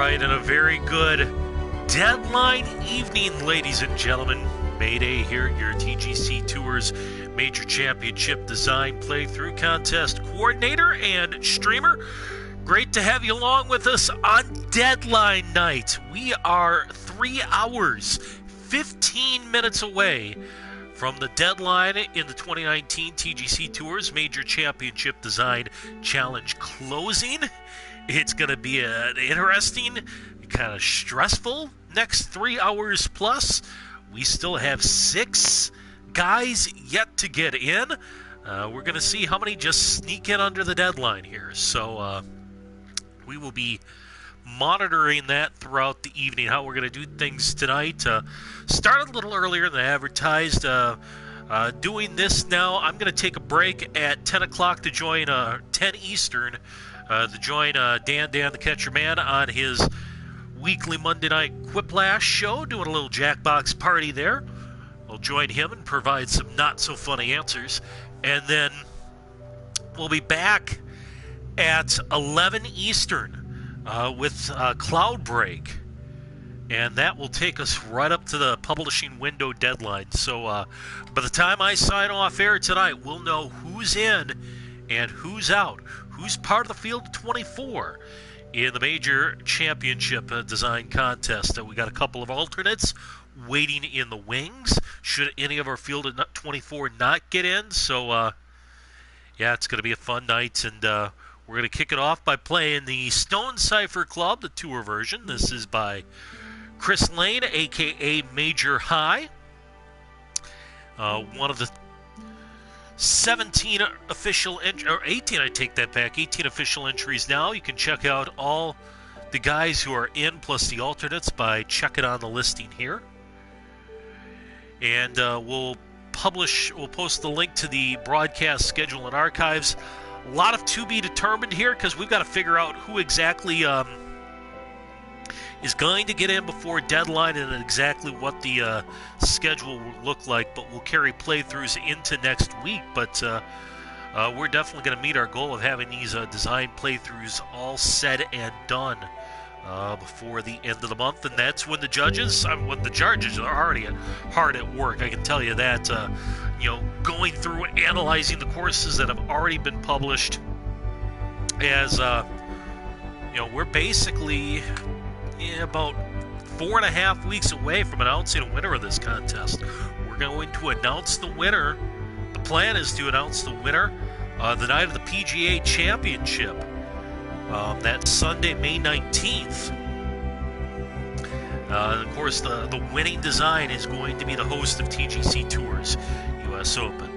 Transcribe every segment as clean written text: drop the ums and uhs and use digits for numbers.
right, and a very good deadline evening, ladies and gentlemen. Mayday here, your TGC Tours Major Championship Design Playthrough Contest Coordinator and Streamer. Great to have you along with us on deadline night. We are 3 hours, 15 minutes away from the deadline in the 2019 TGC Tours Major Championship Design Challenge closing. It's going to be an interesting, kind of stressful next 3 hours plus. We still have 6 guys yet to get in. We're going to see how many just sneak in under the deadline here. So we will be monitoring that throughout the evening, how we're going to do things tonight. Start a little earlier than advertised. Doing this now, I'm going to take a break at 10 o'clock to join 10 Eastern to join Dan the Catcher Man on his weekly Monday night Quiplash show, doing a little Jackbox party there. I'll join him and provide some not-so-funny answers. And then we'll be back at 11 Eastern with Cloud Break. And that will take us right up to the publishing window deadline. So by the time I sign off air tonight, we'll know who's in and who's out. Who's part of the field of 24 in the Major Championship Design Contest. We got a couple of alternates waiting in the wings should any of our field of 24 not get in. So, yeah, it's going to be a fun night, and we're going to kick it off by playing the Stonecypher Club, the tour version. This is by Chris Lane, a.k.a. Major High. One of the 17 official, or 18, I take that back, 18 official entries now. You can check out all the guys who are in, plus the alternates, by checking on the listing here. And we'll post the link to the broadcast schedule and archives. A lot of to be determined here, because we've got to figure out who exactly is going to get in before deadline and exactly what the schedule will look like, but we'll carry playthroughs into next week. But we're definitely going to meet our goal of having these design playthroughs all said and done before the end of the month, and that's when the judges are already hard at work. I can tell you that. Going through analyzing the courses that have already been published, as we're basically about 4.5 weeks away from announcing a winner of this contest. We're going to announce the winner. The plan is to announce the winner the night of the PGA Championship. That Sunday, May 19th. Of course, the winning design is going to be the host of TGC Tours US Open.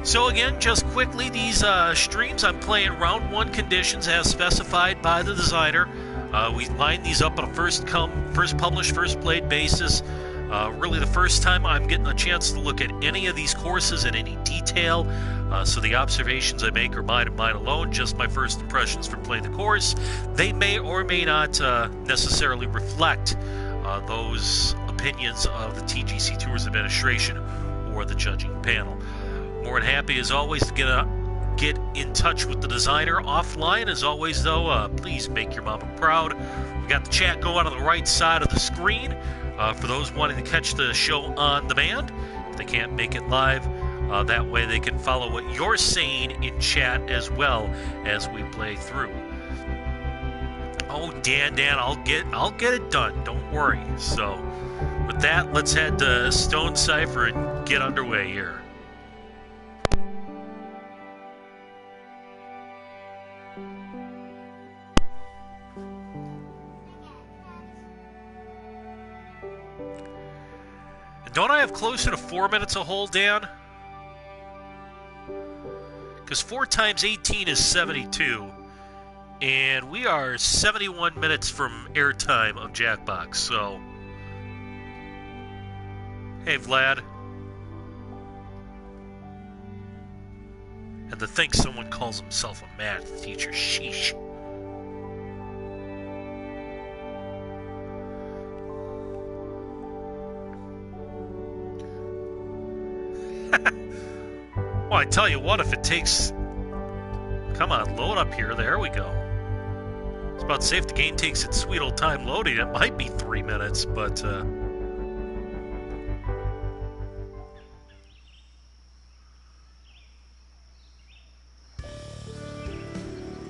So again, just quickly, these streams, I'm playing round 1 conditions as specified by the designer. We line these up on a first published, first played basis. Really the first time I'm getting a chance to look at any of these courses in any detail. So the observations I make are mine and mine alone, just my first impressions from playing the course. They may or may not necessarily reflect those opinions of the TGC Tours Administration or the judging panel. More than happy, as always, to get in touch with the designer offline. As always, though, please make your mama proud. We got the chat going on the right side of the screen for those wanting to catch the show on demand. If they can't make it live, that way they can follow what you're saying in chat as well as we play through. Oh, Dan, I'll get it done. Don't worry. So, with that, let's head to Stonecypher and get underway here. Don't I have closer to 4 minutes a hole, Dan? Because 4 times 18 is 72. And we are 71 minutes from airtime of Jackbox, so... Hey, Vlad. And to think someone calls himself a math teacher, sheesh. Well, I tell you what, if it takes... Come on, load up here. There we go. It's about to say if the game takes its sweet old time loading, it might be 3 minutes, but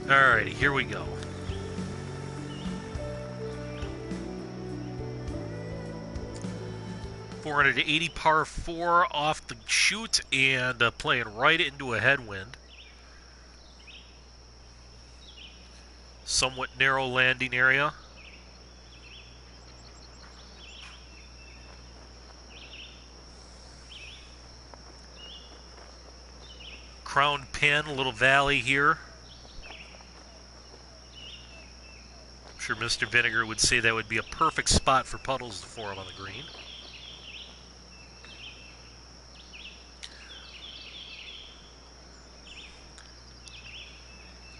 alrighty, here we go. .480 par 4 off the chute and playing right into a headwind. Somewhat narrow landing area. Crowned pin, a little valley here. I'm sure Mr. Vinegar would say that would be a perfect spot for puddles to form on the green.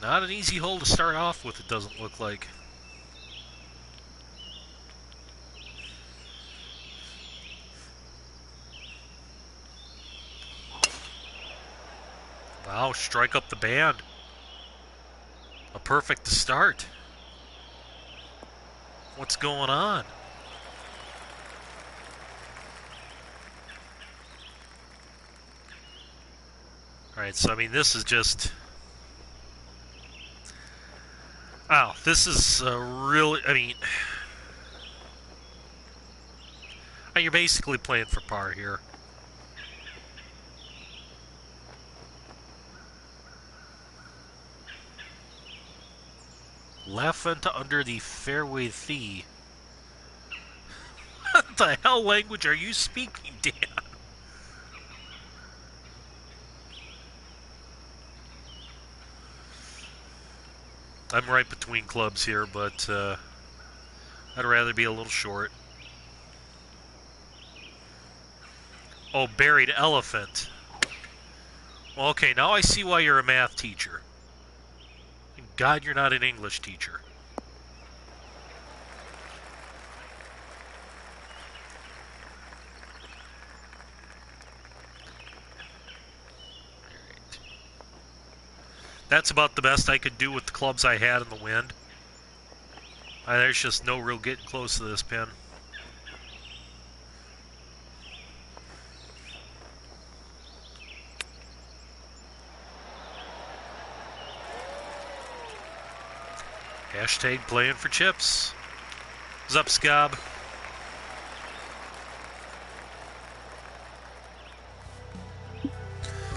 Not an easy hole to start off with, it doesn't look like. Wow, strike up the band. A perfect to start. What's going on? Alright, so I mean, this is just... Wow, this is really, I mean, you're basically playing for par here. Left into under the fairway thee. What the hell language are you speaking, Dan? I'm right between clubs here, but I'd rather be a little short. Oh, buried elephant. Well, okay, now I see why you're a math teacher. Thank God you're not an English teacher. That's about the best I could do with the clubs I had in the wind. There's just no real getting close to this pin. Hashtag playing for chips. What's up, Scob?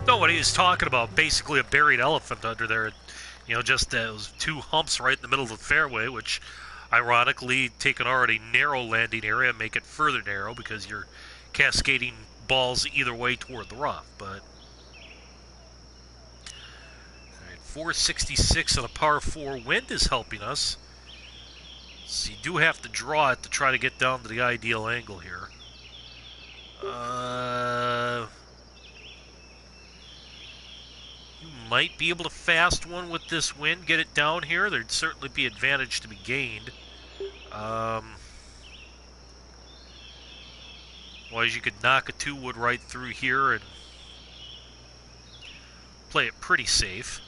No, what he was talking about, basically a buried elephant under there. You know, just those two humps right in the middle of the fairway, which ironically take an already narrow landing area and make it further narrow because you're cascading balls either way toward the rough. But all right, 466 on a par 4. Wind is helping us. So you do have to draw it to try to get down to the ideal angle here. You might be able to fast one with this wind, get it down here. There'd certainly be advantage to be gained. Otherwise, you could knock a 2-wood right through here and play it pretty safe.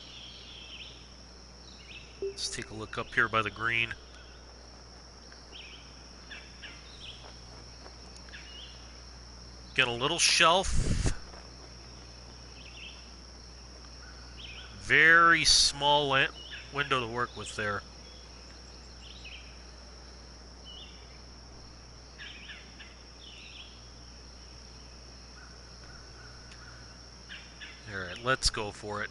Let's take a look up here by the green. Get a little shelf. Very small window to work with there. All right, let's go for it.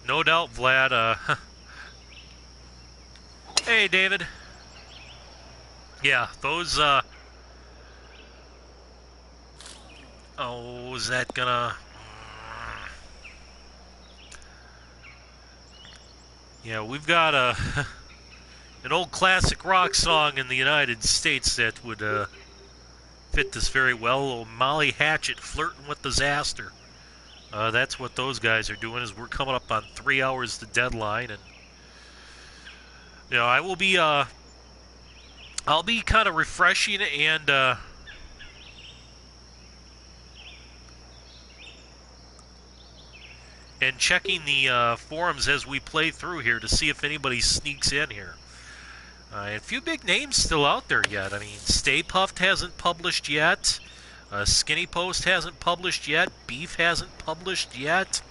No doubt, Vlad. Hey, David. Yeah, those, oh, is that gonna... Yeah, we've got an old classic rock song in the United States that would fit this very well. A little Molly Hatchet, Flirting with Disaster. That's what those guys are doing, is we're coming up on 3 hours to deadline, and you know, I will be I'll be kind of refreshing and and checking the forums as we play through here to see if anybody sneaks in here. A few big names still out there yet. I mean, Stay Puffed hasn't published yet. Skinny Post hasn't published yet. Beef hasn't published yet.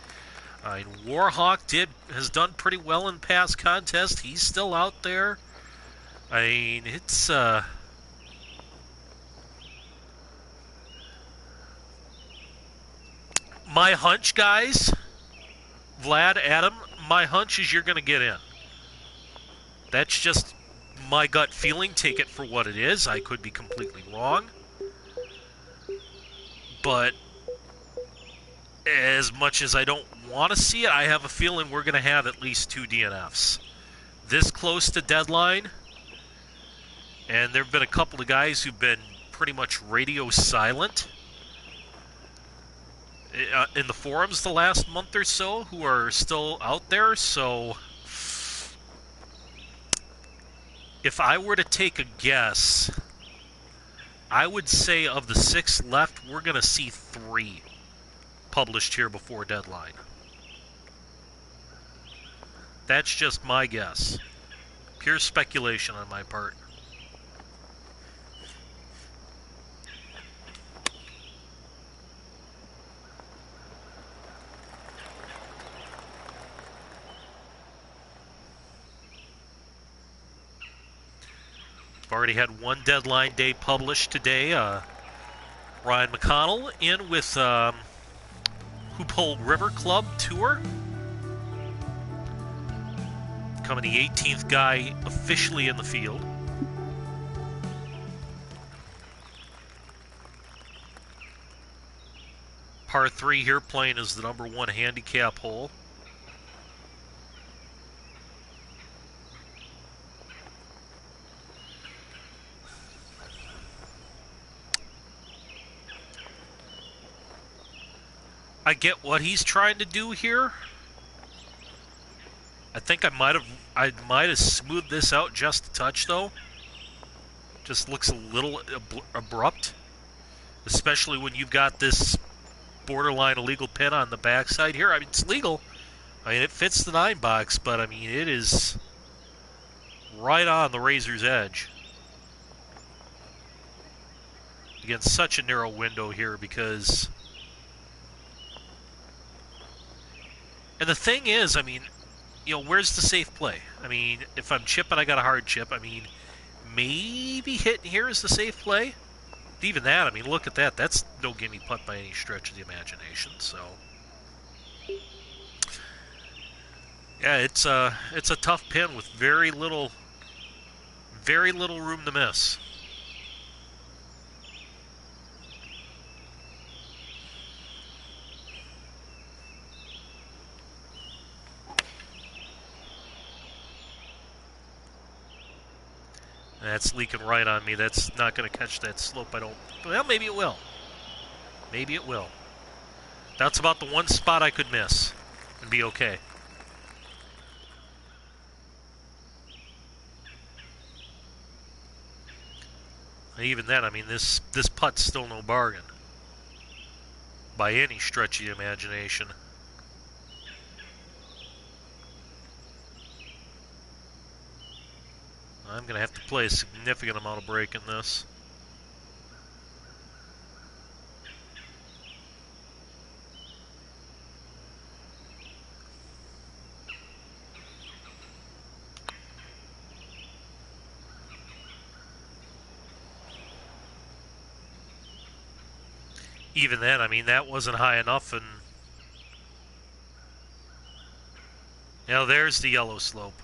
Warhawk has done pretty well in past contests. He's still out there. I mean, it's my hunch, guys. Vlad, Adam, my hunch is you're going to get in. That's just my gut feeling. Take it for what it is. I could be completely wrong. But as much as I don't want to see it, I have a feeling we're going to have at least 2 DNFs. This close to deadline, and there have been a couple of guys who've been pretty much radio silent in the forums the last month or so who are still out there, so if I were to take a guess, I would say of the 6 left, we're going to see 3 published here before deadline. That's just my guess. Pure speculation on my part. We've already had 1 deadline day published today. Ryan McConnell in with Hoop River Club Tour. Becoming the 18th guy officially in the field. Par 3 here playing as the #1 handicap hole. I get what he's trying to do here. I think I might have smoothed this out just a touch though. Just looks a little abrupt, especially when you've got this borderline illegal pin on the backside here. I mean, it's legal. I mean, it fits the 9 box, but I mean, it is right on the razor's edge. Again, such a narrow window here because. And the thing is, I mean, you know, where's the safe play? I mean, if I'm chipping, I got a hard chip. I mean, maybe hitting here is the safe play. Even that, I mean, look at that. That's no gimme putt by any stretch of the imagination. So, yeah, it's a tough pin with very little room to miss. That's leaking right on me. That's not going to catch that slope. Well, maybe it will. Maybe it will. That's about the one spot I could miss and be okay. And even then, I mean, this putt's still no bargain by any stretch of the imagination. I'm going to have to play a significant amount of break in this. Even then, I mean, that wasn't high enough, and now there's the yellow slope.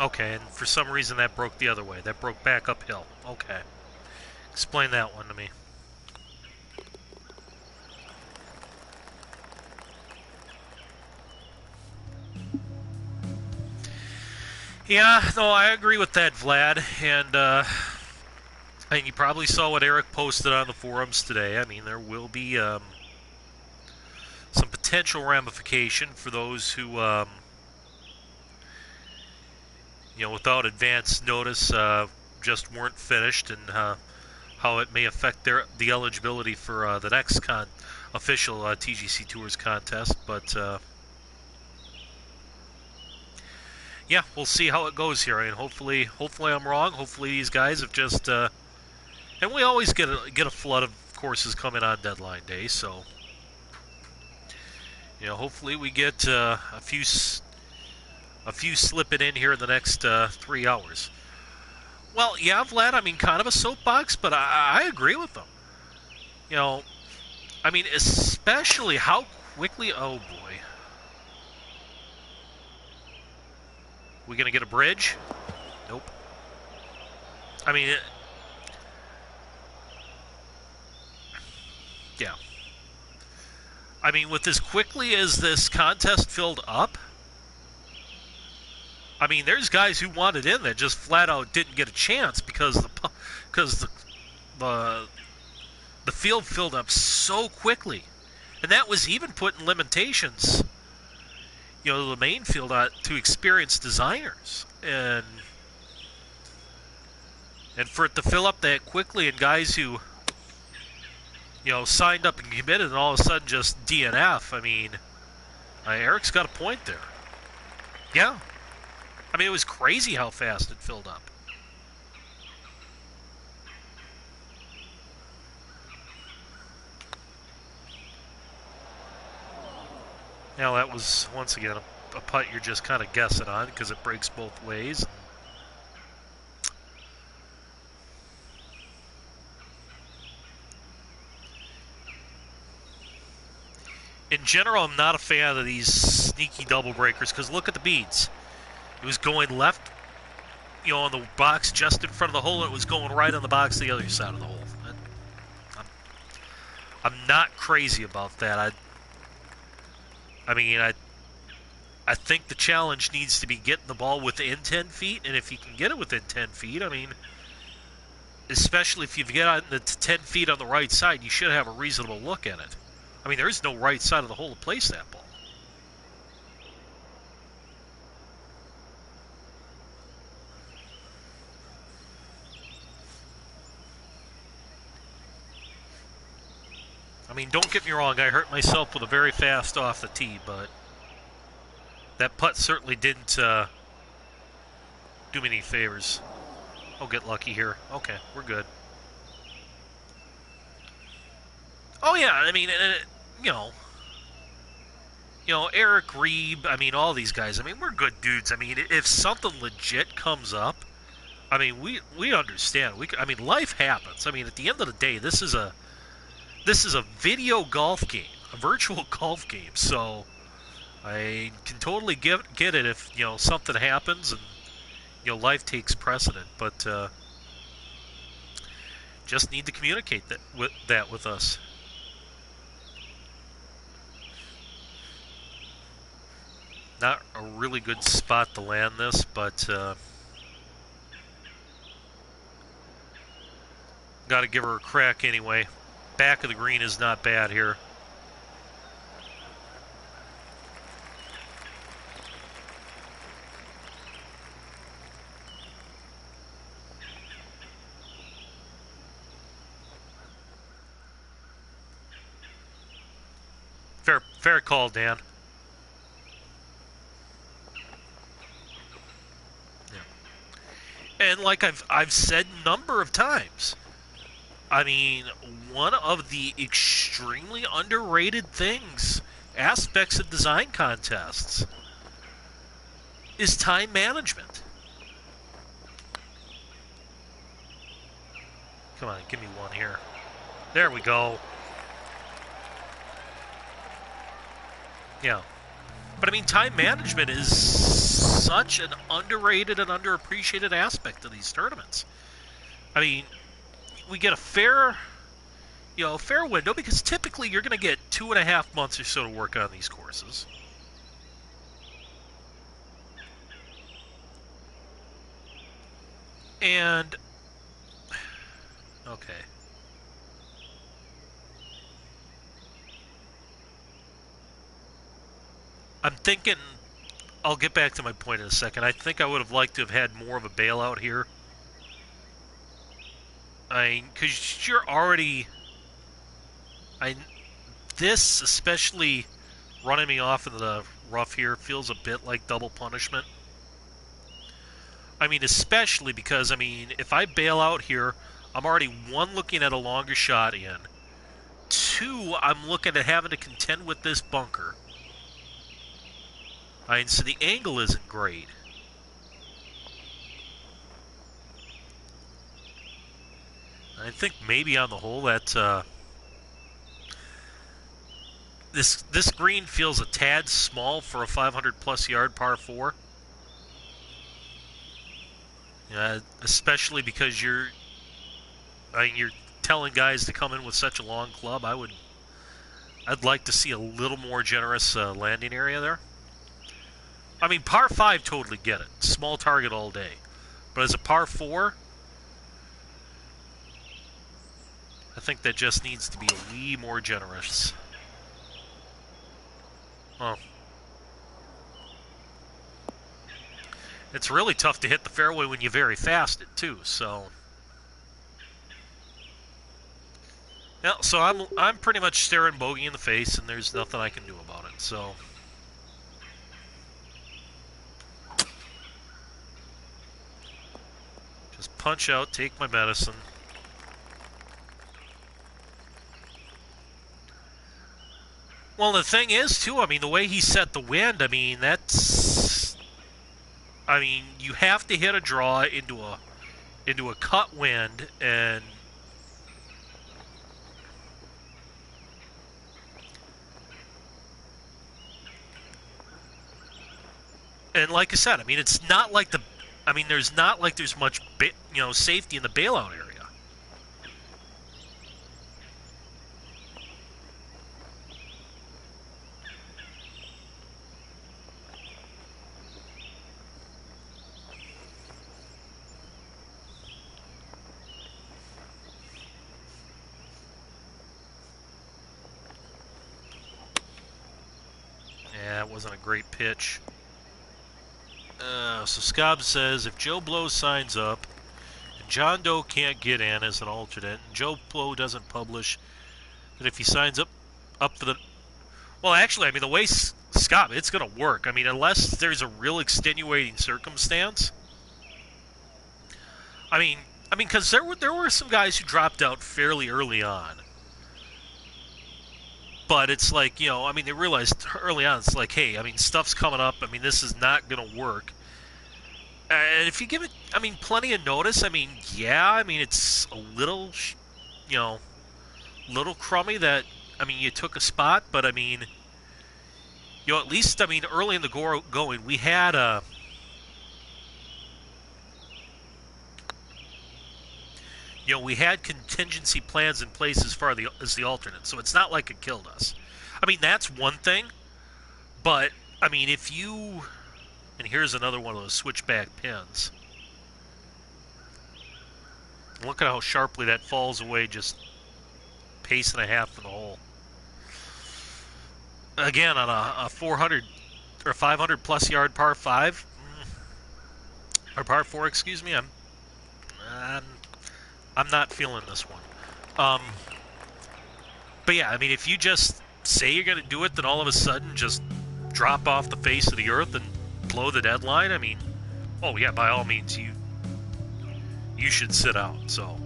Okay, and for some reason that broke the other way. That broke back uphill. Okay. Explain that one to me. Yeah, no, I agree with that, Vlad. And you probably saw what Eric posted on the forums today. I mean, there will be some potential ramification for those who, you know, without advance notice, just weren't finished, and how it may affect the eligibility for the next official TGC Tours contest. But yeah, we'll see how it goes here. I mean, hopefully I'm wrong. Hopefully these guys have just and we always get a flood of courses coming on deadline day, so hopefully we get a few slipping in here in the next 3 hours. Well, yeah, Vlad, I mean, kind of a soapbox, but I agree with them. I mean, especially how quickly... Oh, boy. We going to get a bridge? Nope. I mean... yeah. I mean, with as quickly as this contest filled up... I mean, there's guys who wanted in that just flat out didn't get a chance because the field filled up so quickly, and that was even putting limitations, the main field to experienced designers, and for it to fill up that quickly, and guys who signed up and committed, and all of a sudden just DNF. I mean, Eric's got a point there. Yeah. I mean, it was crazy how fast it filled up. Now, that was, once again, a putt you're just kind of guessing on because it breaks both ways. In general, I'm not a fan of these sneaky double breakers because look at the beads. It was going left, on the box just in front of the hole. It was going right on the box the other side of the hole. I'm not crazy about that. I mean, I think the challenge needs to be getting the ball within 10 feet, and if you can get it within 10 feet, I mean, especially if you get it to 10 feet on the right side, you should have a reasonable look at it. I mean, there is no right side of the hole to place that ball. I mean, don't get me wrong, I hurt myself with a very fast off the tee, but that putt certainly didn't do me any favors. I'll get lucky here. Okay, we're good. Oh, yeah, I mean, Eric Reeb, I mean, all these guys, I mean, we're good dudes. I mean, if something legit comes up, I mean, we understand. I mean, life happens. I mean, at the end of the day, this is a video golf game, a virtual golf game. So I can totally get it if something happens and life takes precedent. But just need to communicate that with us. Not a really good spot to land this, but got to give her a crack anyway. Back of the green is not bad here. Fair call, Dan. Yeah. And like I've said a number of times, I mean, one of the extremely underrated aspects of design contests, is time management. Come on, give me one here. There we go. Yeah. But I mean, time management is such an underrated and underappreciated aspect of these tournaments. I mean, we get a fair window because typically you're going to get 2.5 months or so to work on these courses. And okay. I'm thinking, I'll get back to my point in a second. I think I would have liked to have had more of a bailout here. because you're already... this, especially running me off in the rough here, feels a bit like double punishment. I mean, especially because, I mean, if I bail out here, I'm already, one, looking at a longer shot in. Two, I'm looking at having to contend with this bunker. I mean, so the angle isn't great. I think maybe on the whole that this green feels a tad small for a 500-plus yard par 4. Especially because you're telling guys to come in with such a long club. I'd like to see a little more generous landing area there. I mean, par 5, totally get it. Small target all day. But as a par 4, I think that just needs to be a wee more generous. Well, it's really tough to hit the fairway when you very fast it too, so... Yeah, so I'm pretty much staring bogey in the face, and there's nothing I can do about it, so... Just punch out, take my medicine. Well, the thing is, too, I mean, the way he set the wind, I mean, that's... I mean, you have to hit a draw into a cut wind, and... And like I said, I mean, it's not like there's not like there's much, safety in the bailout area. Yeah, it wasn't a great pitch. So Scobb says, if Joe Blow signs up, and John Doe can't get in as an alternate, and Joe Blow doesn't publish, that if he signs up for the... Well, actually, I mean, the way Scobb, it's going to work. I mean, unless there's a real extenuating circumstance. I mean, because there were some guys who dropped out fairly early on. But it's like, I mean, they realized early on, it's like, hey, I mean, stuff's coming up. I mean, this is not going to work. And if you give it, I mean, plenty of notice, I mean, yeah, I mean, it's a little, little crummy that, I mean, you took a spot, but I mean, at least, I mean, early in the going, we had we had contingency plans in place as far as the alternate, so it's not like it killed us. I mean, that's one thing, but, I mean, if you... And here's another one of those switchback pins. Look at how sharply that falls away, just pace and a half from the hole. Again, on a 400 or 500 plus yard par 5, or par 4, excuse me, I'm not feeling this one. But yeah, I mean, if you just say you're going to do it, then all of a sudden just drop off the face of the earth and blow the deadline, I mean, oh yeah, by all means, you should sit out, so.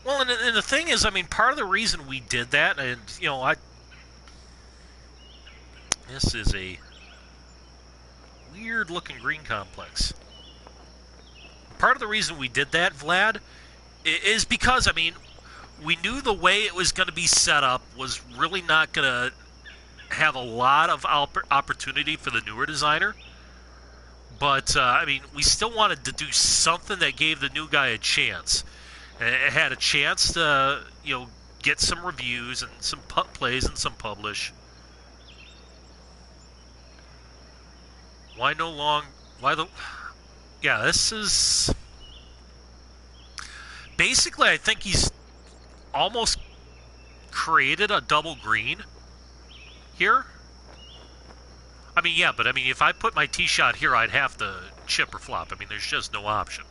Well, and the thing is, I mean, part of the reason we did that, and, this is a weird-looking green complex. Part of the reason we did that, Vlad, is because, I mean, we knew the way it was going to be set up was really not going to have a lot of opportunity for the newer designer. But, I mean, we still wanted to do something that gave the new guy a chance. It had a chance to, get some reviews and some plays and some publish. Yeah, this is... Basically, I think he's almost created a double green here. I mean, yeah, but I mean, if I put my tee shot here, I'd have to chip or flop. I mean, there's just no option.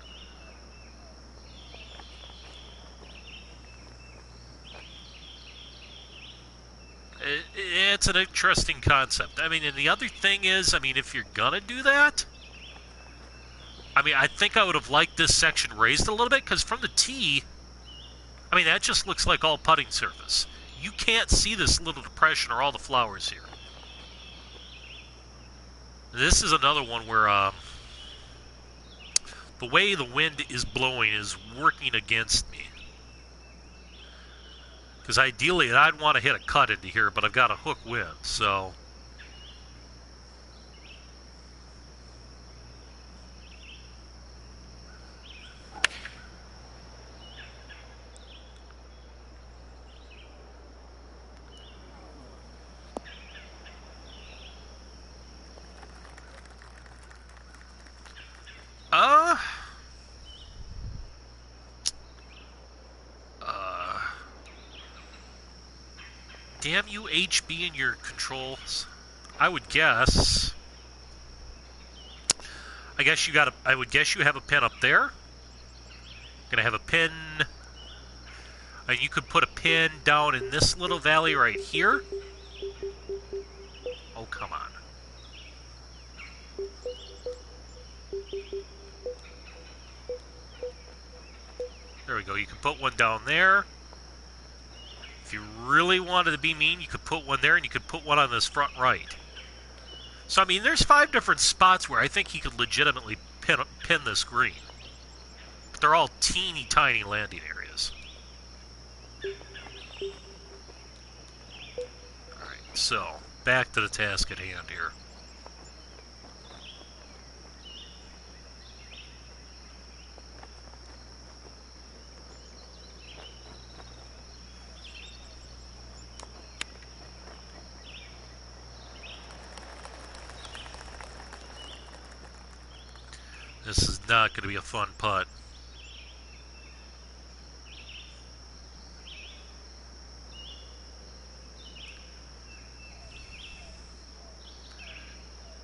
It's an interesting concept. I mean, and the other thing is, I mean, if you're gonna do that, I mean, I think I would have liked this section raised a little bit, because from the tee, I mean, that just looks like all putting surface. You can't see this little depression or all the flowers here. This is another one where the way the wind is blowing is working against me. Because ideally, I'd want to hit a cut into here, but I've got a hook wind, so... Damn you, HB, and your controls. I would guess. I would guess you have a pin up there. Gonna have a pin. And you could put a pin down in this little valley right here. Oh, come on. There we go. You can put one down there. If you really wanted to be mean, you could put one there, and you could put one on this front right. So, I mean, there's 5 different spots where I think he could legitimately pin this green. But they're all teeny tiny landing areas. Alright, so, back to the task at hand here. This is not going to be a fun putt.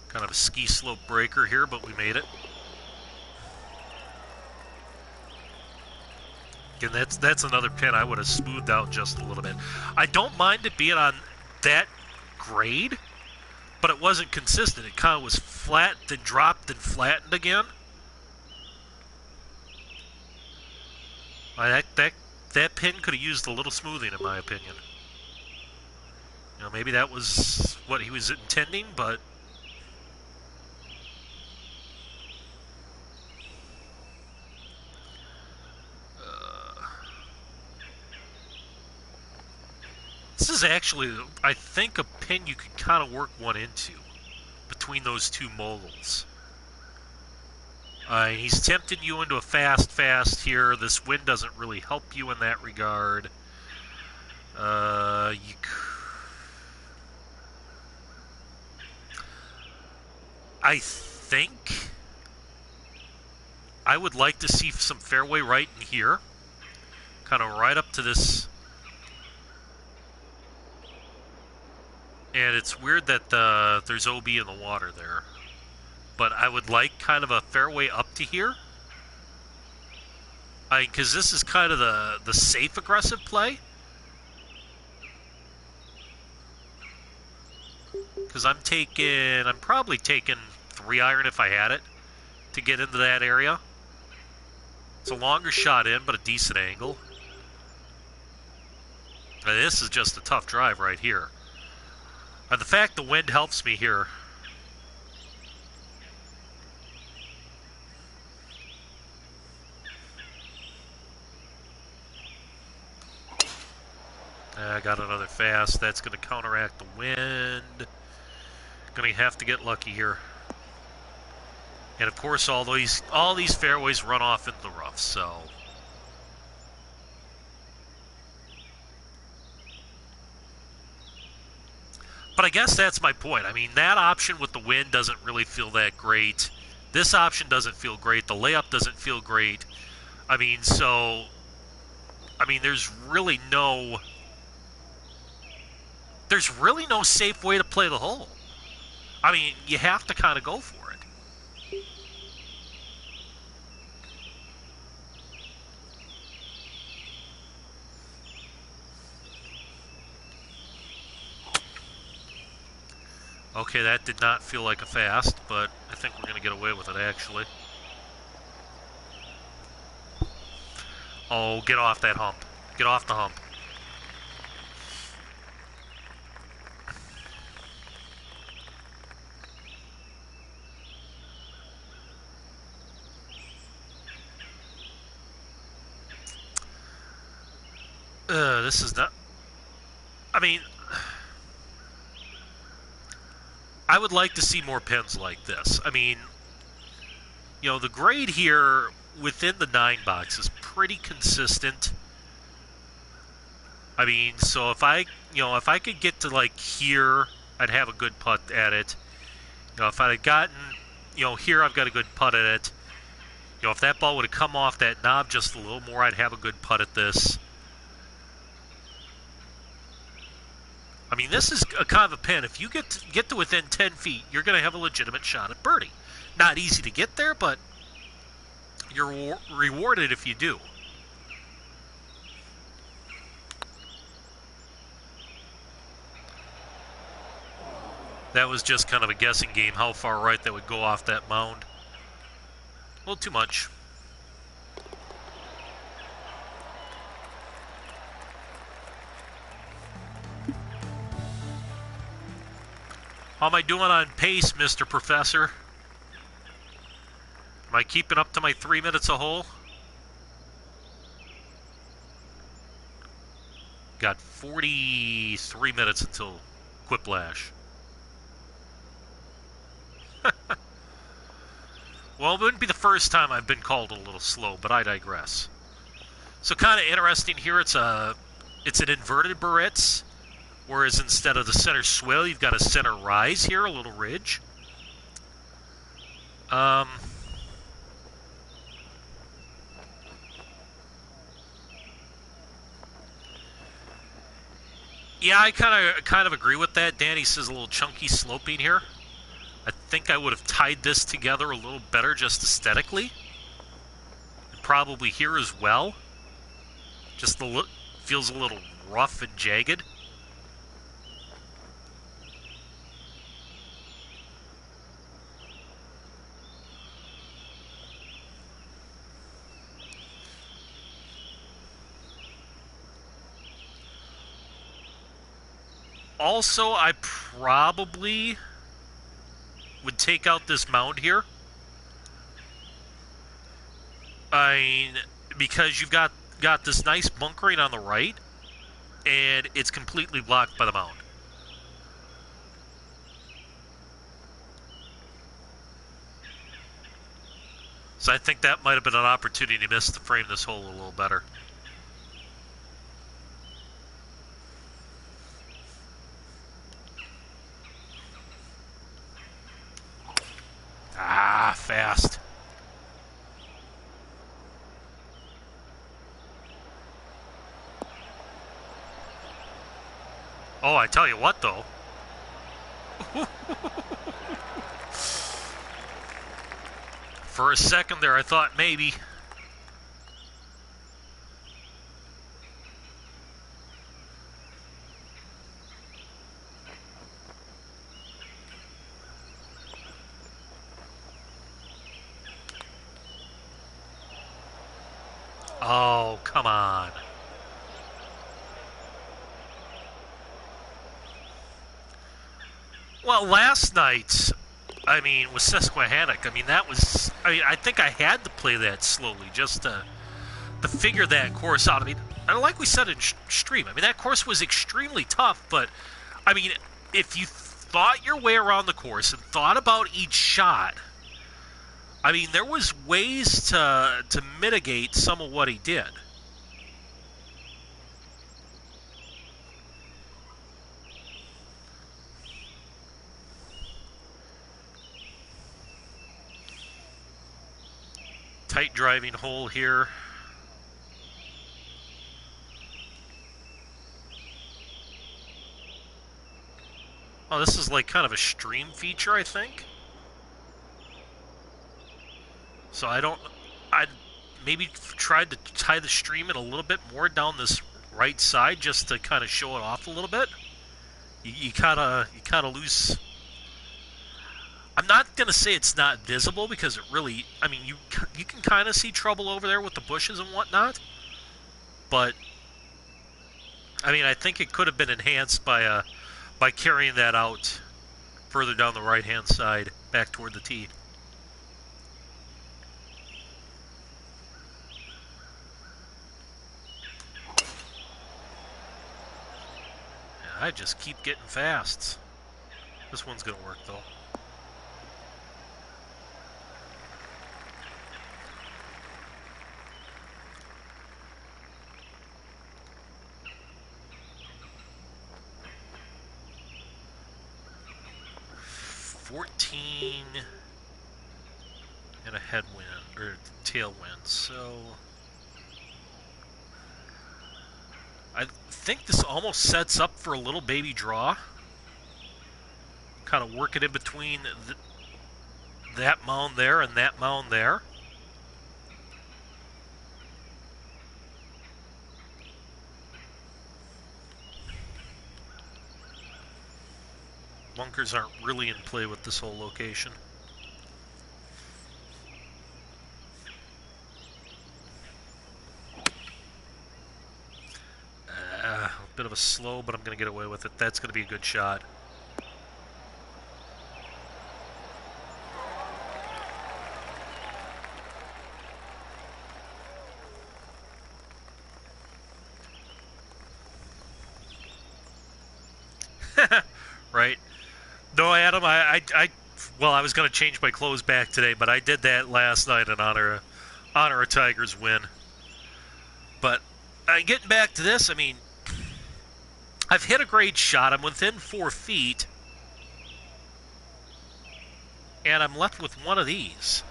Kind of a ski slope breaker here, but we made it. And that's another pin I would have smoothed out just a little bit. I don't mind it being on that grade, but it wasn't consistent. It kind of was flat, then dropped, then flattened again. That pin could have used a little smoothing, in my opinion. You know, maybe that was what he was intending, but... This is actually, I think, a pin you could kind of work one into between those two moguls. He's tempting you into a fast here. This wind doesn't really help you in that regard. I think I would like to see some fairway right in here. Kind of right up to this. And it's weird that there's OB in the water there. But I would like kind of a fairway up to here. Because this is kind of the safe aggressive play. Because I'm probably taking 3-iron if I had it to get into that area. It's a longer shot in, but a decent angle. And this is just a tough drive right here. And the fact the wind helps me here. I got another fast. That's going to counteract the wind. Going to have to get lucky here. And of course, all these fairways run off into the rough. So, but I guess that's my point. I mean, that option with the wind doesn't really feel that great. This option doesn't feel great. The layup doesn't feel great. I mean, so, I mean, there's really no there's really no safe way to play the hole. I mean, you have to kind of go for it. Okay, that did not feel like a fast, but I think we're going to get away with it, actually. Oh, get off that hump. Get off the hump. This is not... I mean... I would like to see more pins like this. I mean, you know, the grade here within the 9 box is pretty consistent. I mean, so if I could get to like here, I'd have a good putt at it. You know, if I had gotten, you know, here I've got a good putt at it. You know, if that ball would have come off that knob just a little more, I'd have a good putt at this. I mean, this is a kind of a pin. If you get to within 10 feet, you're going to have a legitimate shot at birdie. Not easy to get there, but you're rewarded if you do. That was just kind of a guessing game, how far right that would go off that mound. A little too much. How am I doing on pace, Mr. Professor? Am I keeping up to my 3 minutes a hole? Got 43 minutes until Quiplash. Well, it wouldn't be the first time I've been called a little slow, but I digress. So kind of interesting here, it's an inverted Barrett's. Whereas instead of the center swell, you've got a center rise here, a little ridge. Yeah, I kind of agree with that. Danny says a little chunky sloping here. I think I would have tied this together a little better just aesthetically. And probably here as well. Just the look feels a little rough and jagged. Also, I probably would take out this mound here. I mean, because you've got this nice bunkering on the right, and it's completely blocked by the mound. So I think that might have been an opportunity missed to frame this hole a little better. Ah, fast. Oh, I tell you what, though. For a second there, I thought maybe. Oh, come on. Well, last night, I mean, with Susquehannock, I mean, that was, I think I had to play that slowly just to figure that course out. I mean, and like we said in stream, I mean, that course was extremely tough, but, I mean, if you thought your way around the course and thought about each shot, I mean, there was ways to mitigate some of what he did. Tight driving hole here. Oh, this is like kind of a stream feature, I think. So I'd maybe tried to tie the stream in a little bit more down this right side just to kind of show it off a little bit. You kind of lose. I'm not gonna say it's not visible because it really. I mean, you can kind of see trouble over there with the bushes and whatnot. But I mean, I think it could have been enhanced by carrying that out further down the right-hand side, back toward the tee. Yeah, I just keep getting fasts. This one's gonna work though. And a headwind, or tailwind, so I think this almost sets up for a little baby draw. Kind of work it in between that mound there and that mound there. Bunkers aren't really in play with this whole location. A bit of a slow, but I'm going to get away with it. That's going to be a good shot. Right. No, Adam, well, I was going to change my clothes back today, but I did that last night in honor of Tigers' win. But getting back to this, I mean, I've hit a great shot. I'm within 4 feet, and I'm left with one of these.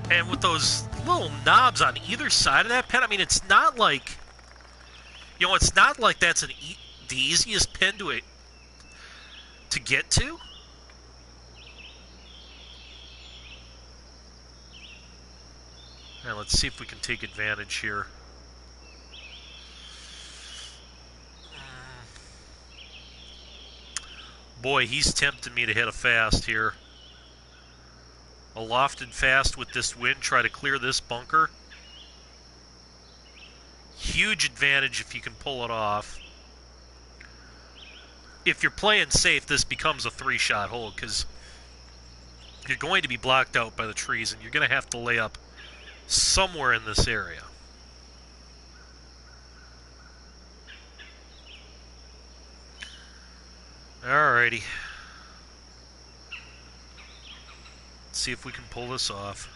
And with those little knobs on either side of that pin, I mean, it's not like, it's not like that's the easiest pin to get to. And let's see if we can take advantage here. Boy, he's tempting me to hit a fast here. A lofted fast with this wind, try to clear this bunker. Huge advantage if you can pull it off. If you're playing safe, this becomes a 3-shot hole because you're going to be blocked out by the trees and you're going to have to lay up somewhere in this area. Alrighty. Let's see if we can pull this off.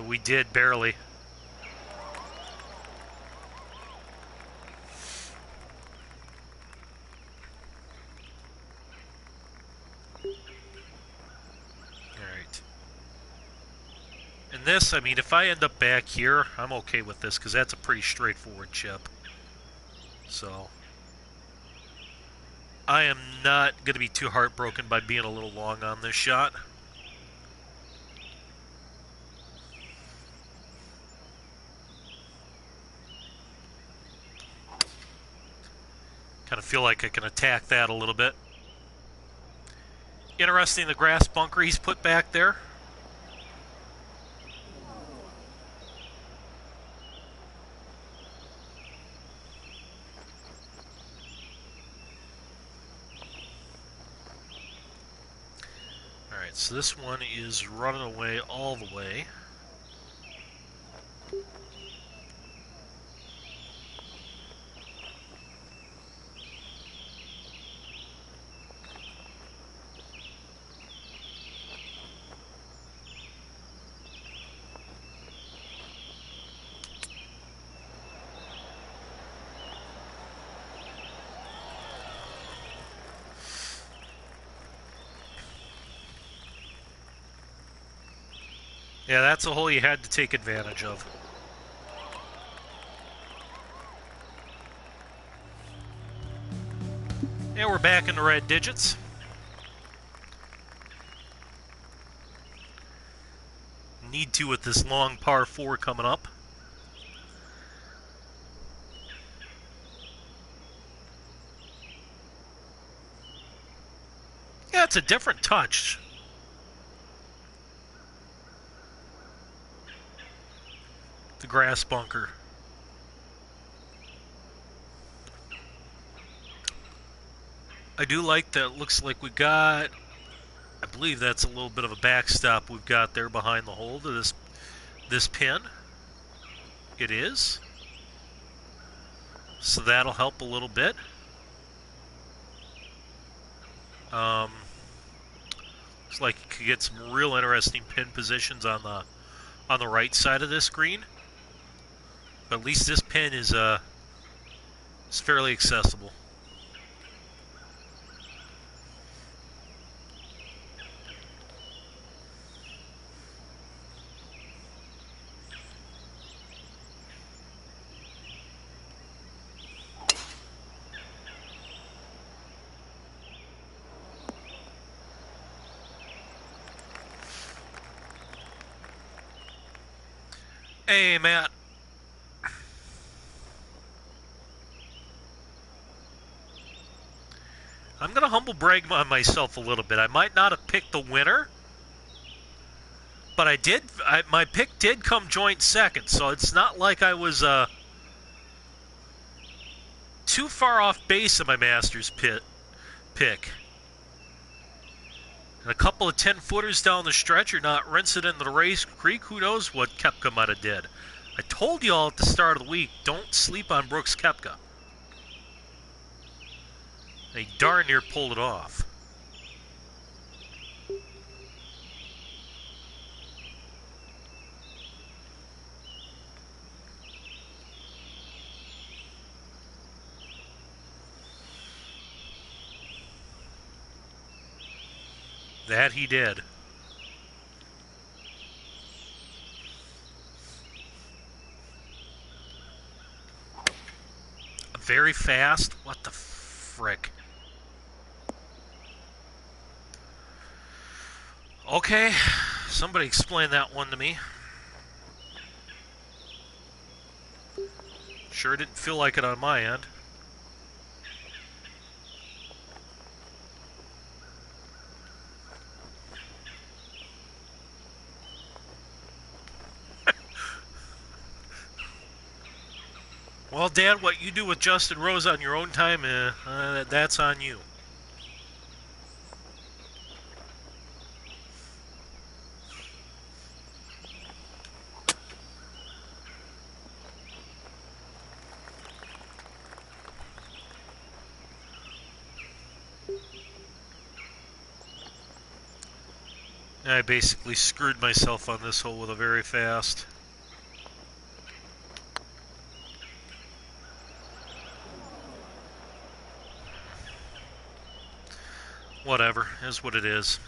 We did, barely. Alright. And this, I mean, if I end up back here, I'm okay with this, because that's a pretty straightforward chip. So, I am not going to be too heartbroken by being a little long on this shot. Kind of feel like I can attack that a little bit. Interesting, the grass bunker he's put back there. Alright, so this one is running away all the way. Yeah, that's a hole you had to take advantage of. Yeah, we're back in the red digits. Need to with this long par 4 coming up. Yeah, it's a different touch. The grass bunker. I do like that. It looks like we got, I believe that's a little bit of a backstop we've got there behind the hole to this pin. It is. So that'll help a little bit. Looks like you could get some real interesting pin positions on the right side of this green. But at least this pin is fairly accessible. Hey, Matt. I'm going to humble brag on myself a little bit. I might not have picked the winner, but my pick did come joint second, so it's not like I was too far off base of my Masters pick. And a couple of 10-footers down the stretch, you're not rinsing into the race creek. Who knows what Koepka might have did. I told you all at the start of the week, don't sleep on Brooks Koepka. They darn near pulled it off. That he did. Very fast? What the frick? Okay, somebody explain that one to me. Sure didn't feel like it on my end. Well, Dad, what you do with Justin Rose on your own time, that's on you. I basically screwed myself on this hole with a very fast. Whatever, is what it is.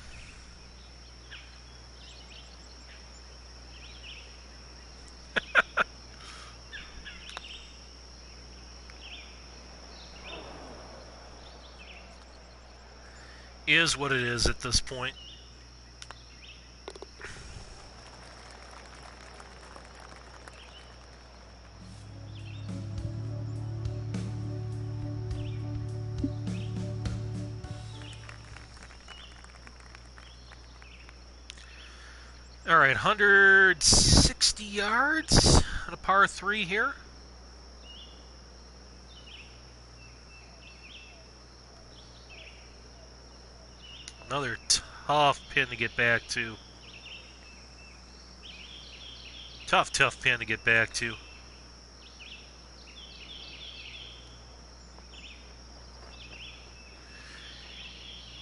Is what it is at this point. All right, 160 yards on a par 3 here. Another tough pin to get back to. Tough pin to get back to.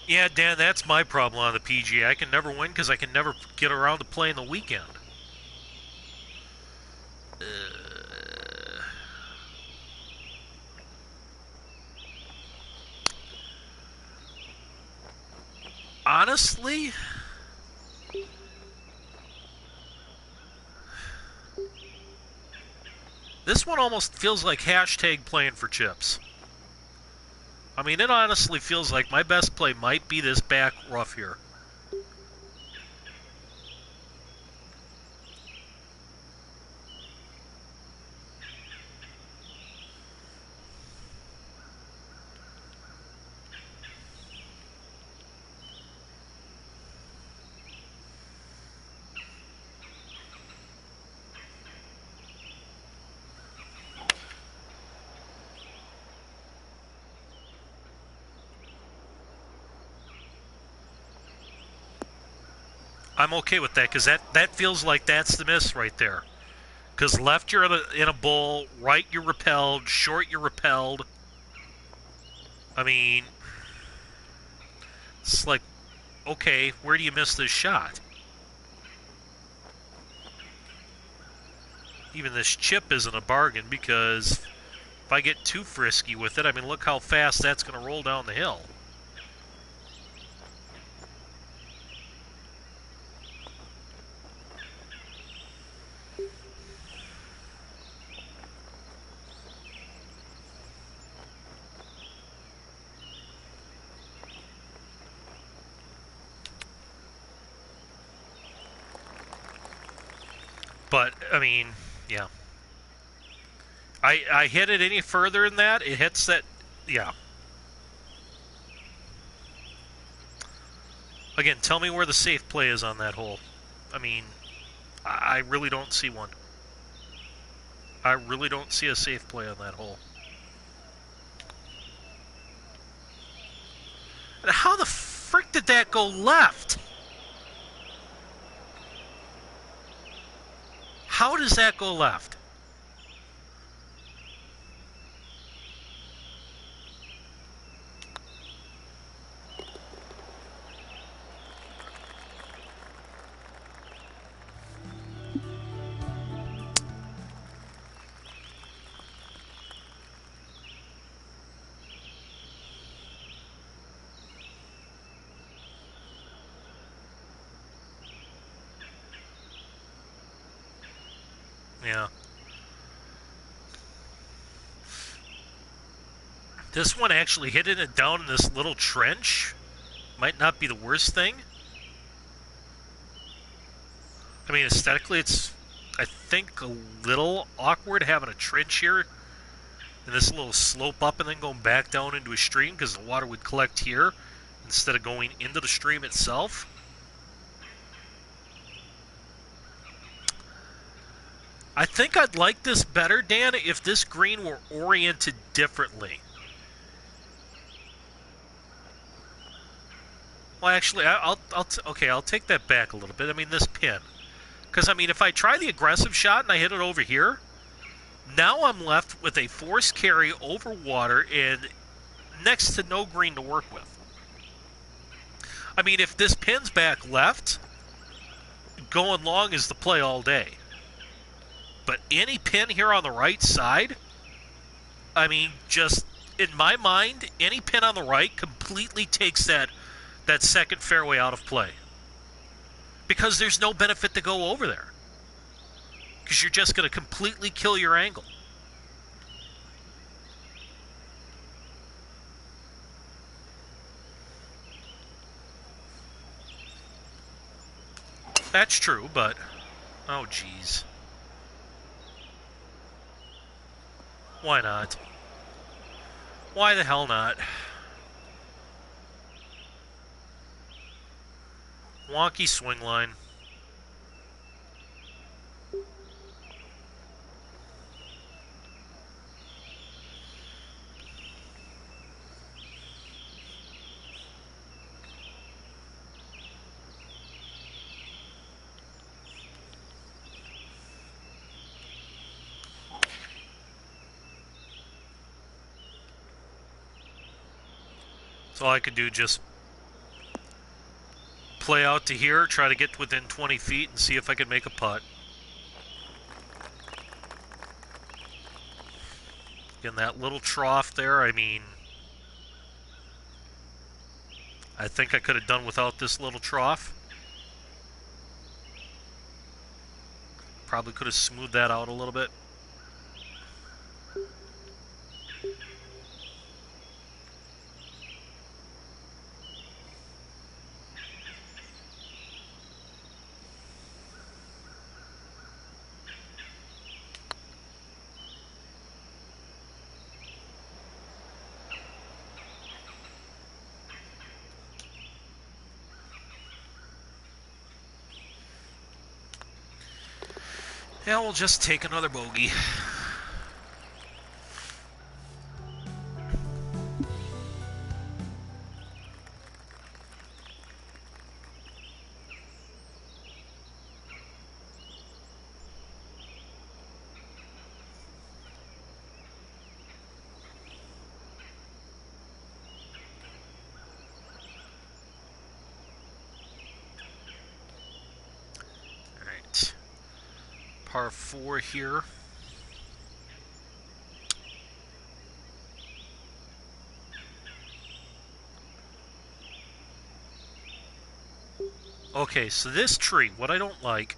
Yeah, Dan, that's my problem on the PGA. I can never win because I can never get around to playing the weekend. Honestly, This one almost feels like hashtag playing for chips. I mean, it honestly feels like my best play might be this back rough here. I'm okay with that because that feels like that's the miss right there. Because left you're in a bowl, right you're repelled, short you're repelled. I mean, it's like, okay, where do you miss this shot? Even this chip isn't a bargain because if I get too frisky with it, I mean, look how fast that's going to roll down the hill. But, I mean, yeah. I hit it any further than that, it hits that, yeah. Again, tell me where the safe play is on that hole. I mean, I really don't see one. I really don't see a safe play on that hole. And how the frick did that go left? How does that go left? Yeah. This one actually hitting it down in this little trench might not be the worst thing. I mean, aesthetically, it's, I think, a little awkward having a trench here and this little slope up and then going back down into a stream because the water would collect here instead of going into the stream itself. I think I'd like this better, Dan, if this green were oriented differently. Well, actually, I'll take that back a little bit. I mean, this pin. Because, I mean, if I try the aggressive shot and I hit it over here, now I'm left with a forced carry over water and next to no green to work with. I mean, if this pin's back left, going long is the play all day. But any pin here on the right side, I mean, just in my mind, any pin on the right completely takes that second fairway out of play. Because there's no benefit to go over there. Because you're just going to completely kill your angle. That's true, but... oh, geez. Why not? Why the hell not? Wonky swing line. So I could do just play out to here, try to get within 20 feet and see if I can make a putt. In that little trough there, I mean, I think I could have done without this little trough. Probably could have smoothed that out a little bit. Yeah, we'll just take another bogey. Alright. Par 4 here. Okay, so this tree, what I don't like,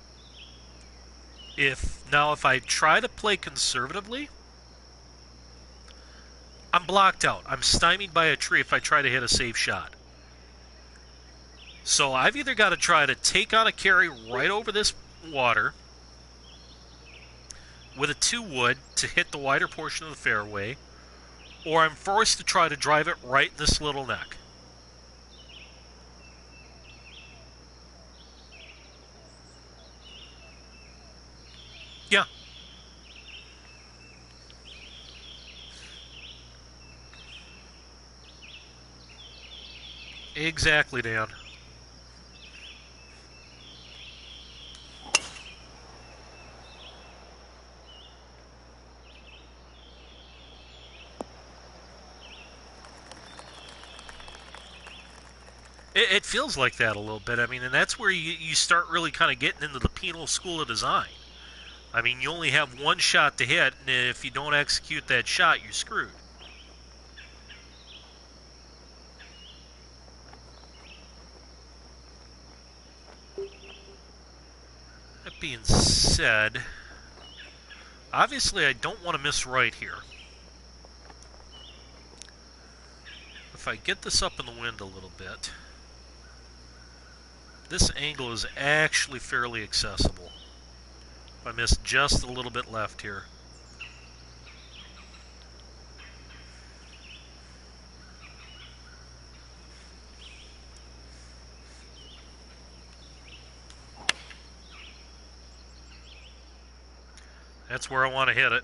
if I try to play conservatively, I'm blocked out. I'm stymied by a tree if I try to hit a safe shot. So I've either got to try to take on a carry right over this water with a 2-wood to hit the wider portion of the fairway, or I'm forced to try to drive it right in this little neck. Yeah. Exactly, Dan. It feels like that a little bit. I mean, and that's where you start really kind of getting into the penal school of design. I mean, you only have one shot to hit, and if you don't execute that shot, you're screwed. That being said, obviously I don't want to miss right here. If I get this up in the wind a little bit, this angle is actually fairly accessible. If I miss just a little bit left here. That's where I want to hit it.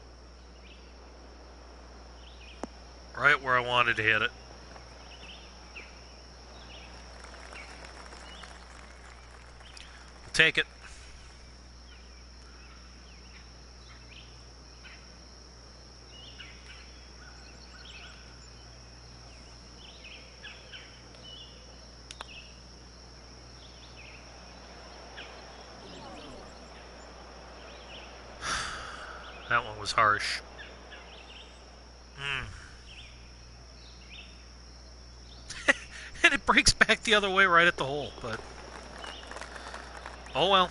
Right where I wanted to hit it. We'll take it. That one was harsh. And it breaks back the other way right at the hole, but oh well.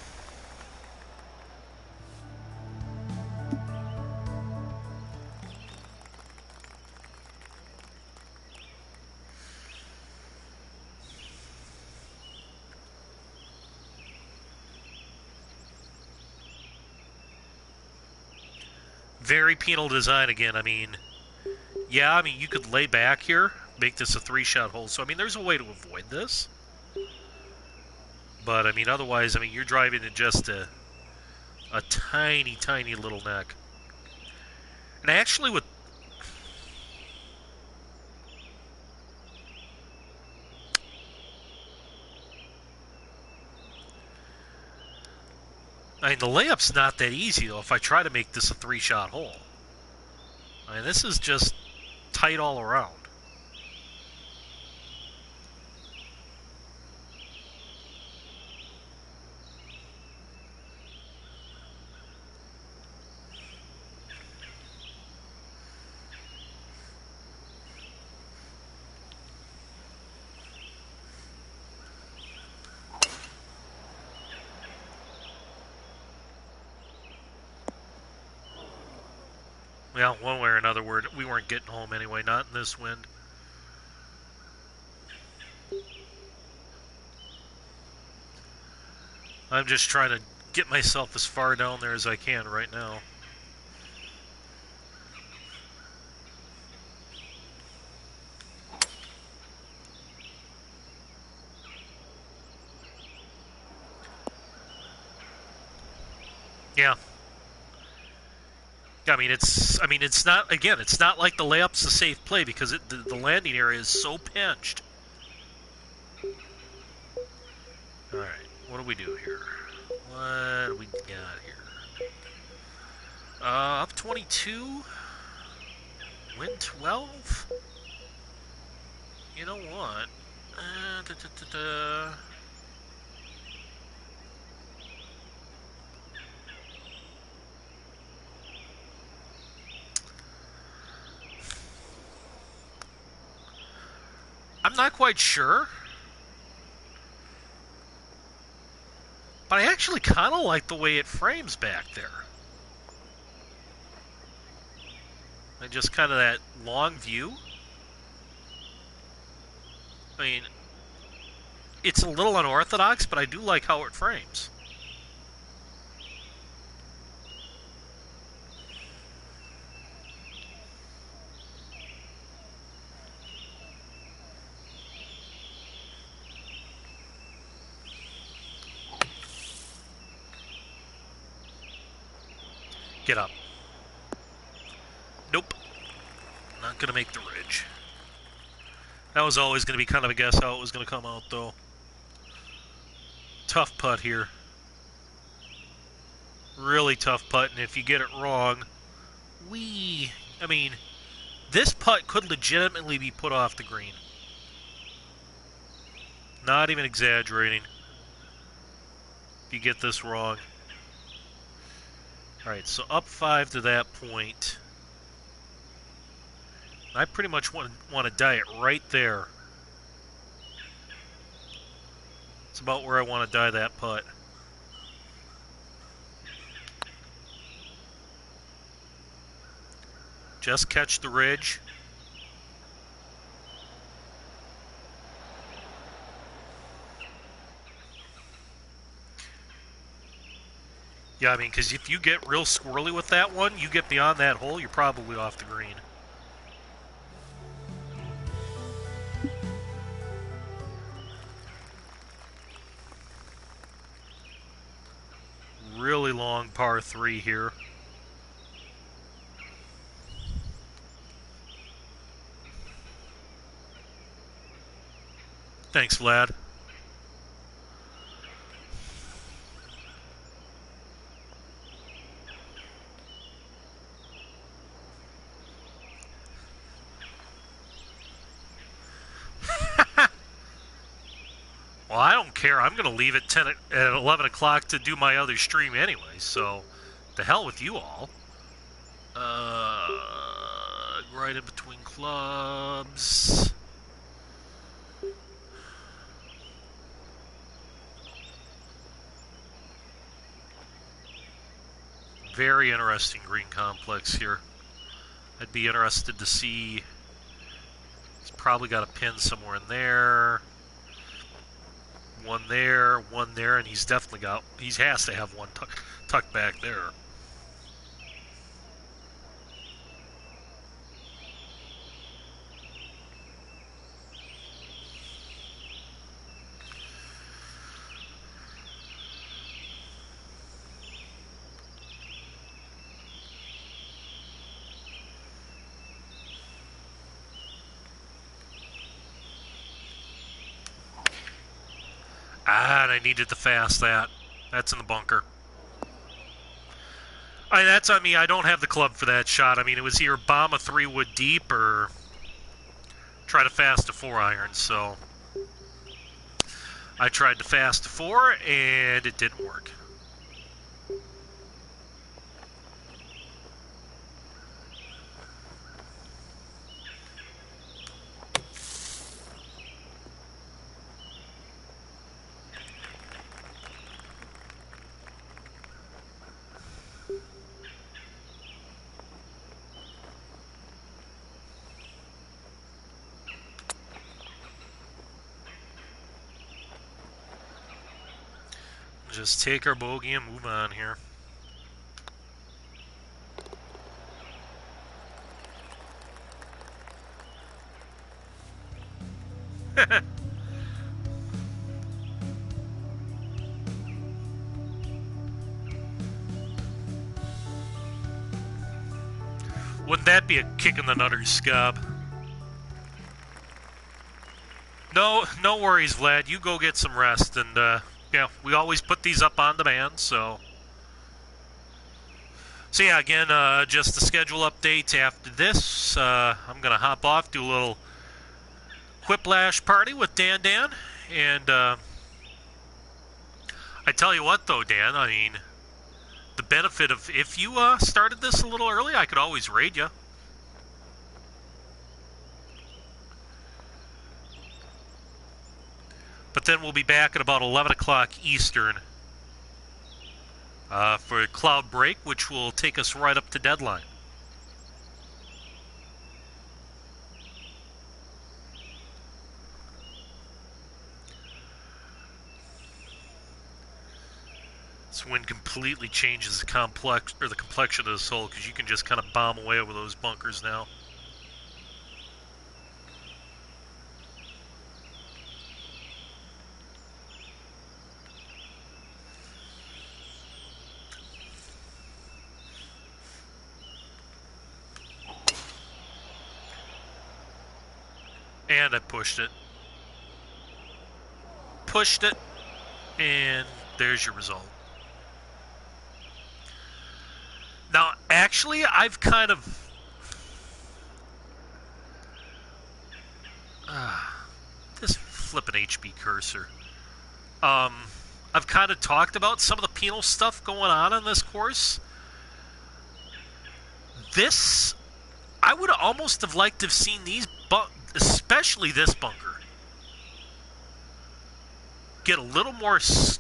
Very penal design again. I mean, yeah, I mean, you could lay back here, make this a 3-shot hole. So, I mean, there's a way to avoid this. But, I mean, otherwise, I mean, you're driving in just a tiny, tiny little neck. And actually with... I mean, the layup's not that easy, though, if I try to make this a 3-shot hole. I mean, this is just tight all around. Well, one way or another, we weren't getting home anyway, not in this wind. I'm just trying to get myself as far down there as I can right now. Yeah. it's not, again, it's not like the layup's a safe play because the landing area is so pinched. All right, what do we do here? What do we got here? Up 22, win 12. You know what? I'm not quite sure, but I actually kind of like the way it frames back there. And just kind of that long view. I mean, it's a little unorthodox, but I do like how it frames. Get up. Nope. Not going to make the ridge. That was always going to be kind of a guess how it was going to come out, though. Tough putt here. Really tough putt, and if you get it wrong, I mean, this putt could legitimately be put off the green. Not even exaggerating. If you get this wrong. Alright, so up 5 to that point. I pretty much want to die it right there. It's about where I want to die that putt. Just catch the ridge. Yeah, I mean, because if you get real squirrely with that one, you get beyond that hole, you're probably off the green. Really long par 3 here. Thanks, Vlad. Well, I don't care. I'm going to leave at 11 o'clock to do my other stream anyway, so the hell with you all. Right in between clubs. Very interesting green complex here. I'd be interested to see. He's probably got a pin somewhere in there. One there, and he's definitely got, he has to have one tucked back there. And I needed to fast that. That's in the bunker. That's on me. I don't have the club for that shot. I mean, it was either bomb a 3-wood deep or try to fast a 4-iron. So I tried to fast a 4, and it didn't work. Just take our bogey and move on here. Wouldn't that be a kick in the nutters, Scob? No worries, Vlad. You go get some rest, and yeah, we always put these up on demand, so yeah, again, just the schedule updates after this. I'm gonna hop off, do a little Quiplash party with Dan, and I tell you what, though, Dan, I mean, the benefit of if you started this a little early, I could always raid you. But then we'll be back at about 11 o'clock Eastern for Cloud Break, which will take us right up to deadline. This wind completely changes the complexion of this hole, because you can just kind of bomb away over those bunkers now. And I pushed it. Pushed it, and there's your result. Now, actually, I've kind of... this flippin' HB cursor. I've kind of talked about some of the penal stuff going on in this course. This, I would almost have liked to have seen these, especially this bunker, get a little more sculpting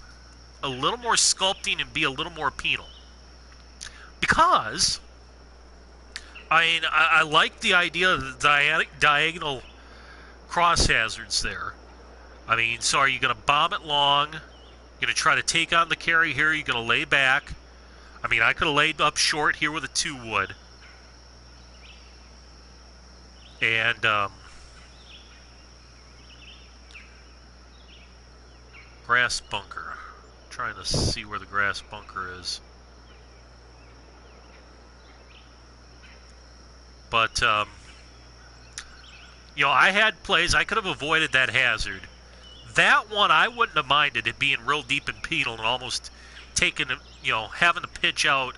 and be a little more penal. Because, I mean, I like the idea of the diagonal cross hazards there. I mean, so are you going to bomb it long? You're going to try to take on the carry here? You're going to lay back? I mean, I could have laid up short here with a 2-wood. And, grass bunker. I'm trying to see where the grass bunker is. But, you know, I had plays. I could have avoided that hazard. That one, I wouldn't have minded it being real deep and penal and almost taking, you know, having to pitch out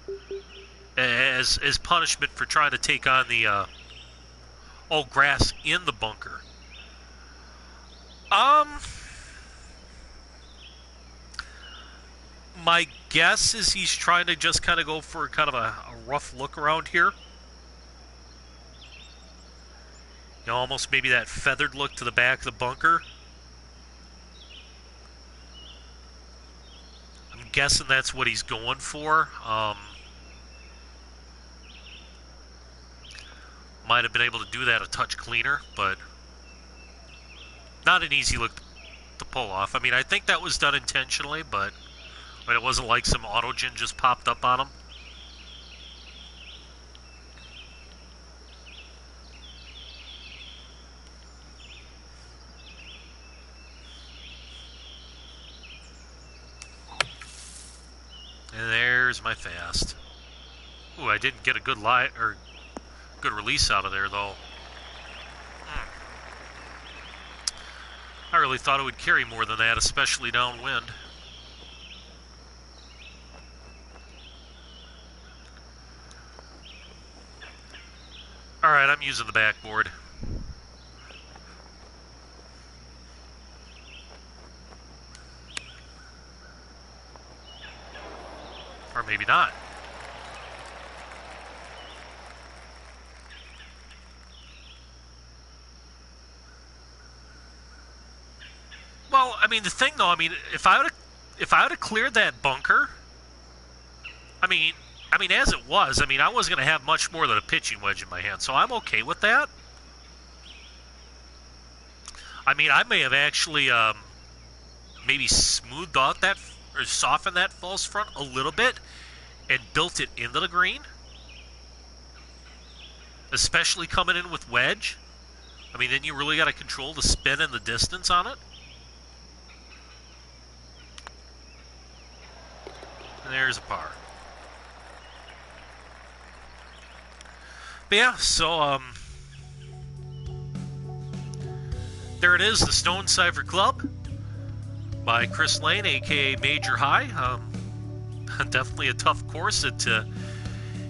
as punishment for trying to take on the, grass in the bunker. My guess is he's trying to just kind of go for kind of a rough look around here. You know, almost maybe that feathered look to the back of the bunker. I'm guessing that's what he's going for. Might have been able to do that a touch cleaner, but not an easy look to pull off. I mean, I think that was done intentionally, but it wasn't like some autogen just popped up on him. And there's my fast. Ooh, I didn't get a good good release out of there, though. I really thought it would carry more than that, especially downwind. Alright, I'm using the backboard. Or maybe not. Well, I mean, the thing though, I mean, if I would have cleared that bunker, I mean, as it was, I mean, I wasn't going to have much more than a pitching wedge in my hand, so I'm okay with that. I mean, I may have actually maybe smoothed out that, or softened that false front a little bit and built it into the green. Especially coming in with wedge. I mean, then you really got to control the spin and the distance on it. And there's a par. But yeah, so there it is, the Stonecypher Club by Chris Lane, aka Major High. Definitely a tough course. It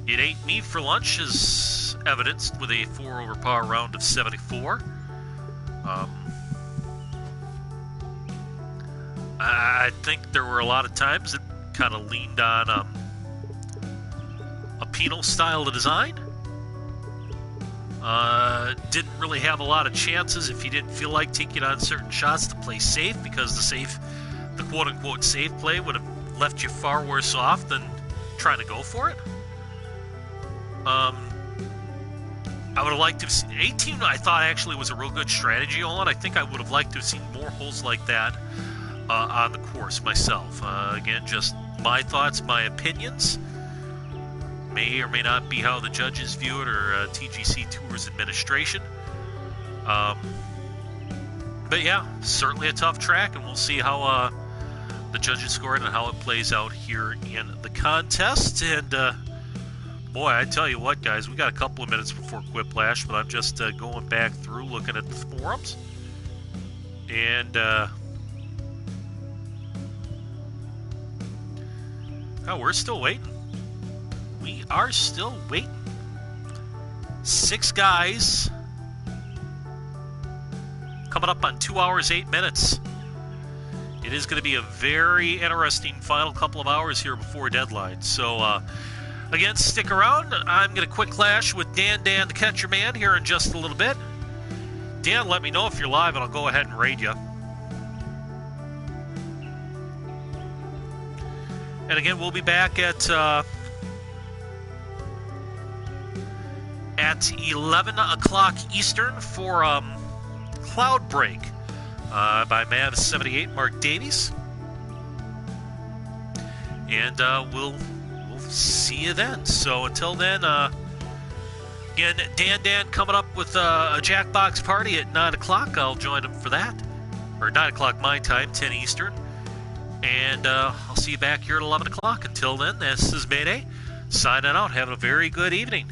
ate me for lunch, as evidenced with a 4 over par round of 74. I think there were a lot of times it kind of leaned on a penal style of design. Didn't really have a lot of chances if you didn't feel like taking on certain shots to play safe, because the quote-unquote safe play would have left you far worse off than trying to go for it. I would have liked to have seen 18. I thought actually was a real good strategy on. I think I would have liked to have seen more holes like that on the course myself. Again, just my thoughts, my opinions. May or may not be how the judges view it, or TGC Tours administration. But yeah, certainly a tough track, and we'll see how the judges score it and how it plays out here in the contest. And boy, I tell you what, guys, we got a couple of minutes before Quiplash, but I'm just going back through, looking at the forums. And oh, we're still waiting. We are still waiting. 6 guys coming up on 2 hours, 8 minutes. It is going to be a very interesting final couple of hours here before deadline. So, again, stick around. I'm going to quick clash with Dan the Catcher Man here in just a little bit. Dan, let me know if you're live, and I'll go ahead and raid you. And again, we'll be back at 11 o'clock Eastern for Cloud Break by Mav78 Mark Davies. And we'll see you then. So until then, again, Dan coming up with a Jackbox party at 9 o'clock. I'll join him for that. Or 9 o'clock my time, 10 Eastern. And I'll see you back here at 11 o'clock. Until then, this is Mayday, signing out. Have a very good evening.